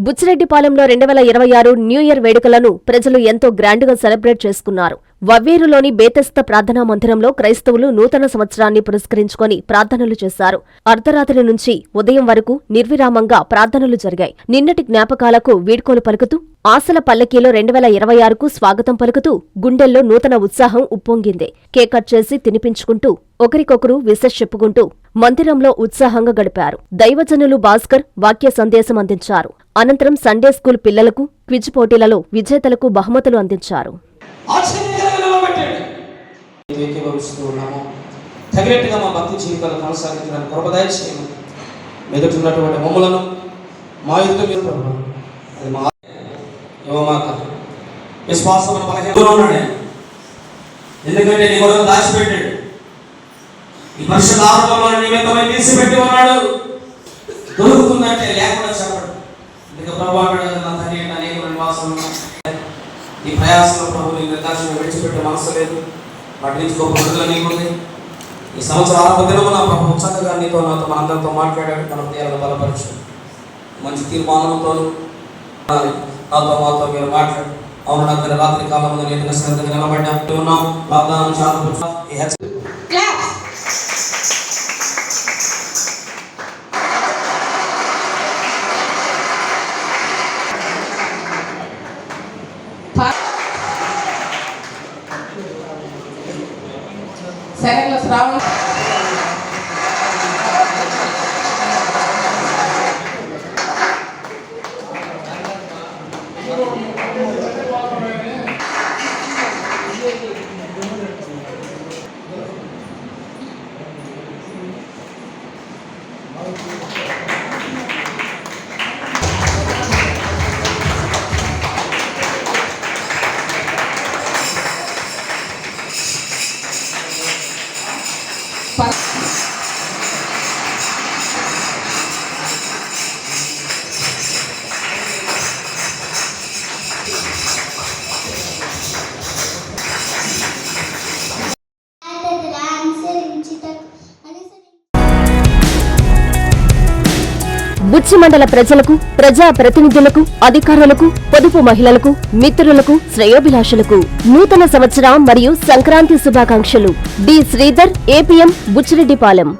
బుచ్చిరెడ్డిపాలెంలో 2026 new year వేడుకలను ప్రజలు ఎంతో గ్రాండ్గా సెలబ్రేట్ చేసుకున్నారు. వవ్వేరులోని బేతస్త ప్రార్థనా మందిరంలో క్రైస్తవులు నూతన సంవత్సరాన్ని పురస్కరించుకొని ప్రార్థనలు చేశారు. అర్ధరాత్రి నుంచి ఉదయం వరకు నిర్విరామంగా ప్రార్థనలు జరిగాయి. నిన్నటి జ్ఞాపకాలకు వీడ్కోలు పలుకుతూ, ఆశల పల్లకీలో 2026కు స్వాగతం పలుకుతూ గుండెల్లో నూతన ఉత్సాహం ఉప్పొంగింది. కేక్ కట్ చేసి తినిపించుకుంటూ, ఒకరికొకరు విషెస్ చెప్పుకుంటూ మందిరంలో ఉత్సాహంగా గడిపారు. దైవజనులు భాస్కర్ వాక్య సందేశం అందించారు. అనంతరం సండే స్కూల్ పిల్లలకు క్విజ్ పోటీలలో విజేతలకు బహుమతులు అందించారు. తగినట్టుగా మా భక్తి జీవితాలు కొనసాగించడానికి కృప దయచేయండి. మెదుటున్నటువంటి మమ్మలను మా ఎదుట మీరు అది మా యువమాత విశ్వాసం బలహీనన్నాడే, ఎందుకంటే నీ కొరకు దాచిపెట్టాడు. ఈ పరిశుద్ధ ఆత్మలో నిమిత్తమై తీసిపెట్టి ఉన్నాడు. దొరుకుతుందంటే లేకుండా చెప్పడు. ఇక ప్రభావం నా తండ్రి అనేక నివాసం ఈ ప్రయాసంలో ప్రభు నీ నిర్దాక్షణ విడిచిపెట్టే మనసు లేదు. వాటి నుంచి గొప్ప విడుదల నీకుంది. ఈ సంవత్సరం ఆరంభ దినమున ప్రభు చక్కగా నీతో నాతో మనందరితో మాట్లాడాడు. మన హృదయాలను బలపరచు. మంచి తీర్మానంతో నాతో మాతో మీరు మాట్లాడు. అవును నా దగ్గర రాత్రి కాలంలో నేను శ్రద్ధగా నిలబడ్డా ఉన్నాం. వాగ్దానం చాలా సెకండ్లో శ్రావణ బుచ్చి మండల ప్రజలకు, ప్రజా ప్రతినిధులకు, అధికారులకు, పొదుపు మహిళలకు, మిత్రులకు, శ్రేయోభిలాషులకు నూతన సంవత్సర మరియు సంక్రాంతి శుభాకాంక్షలు. D Sridhar, APM, Buchireddypalem.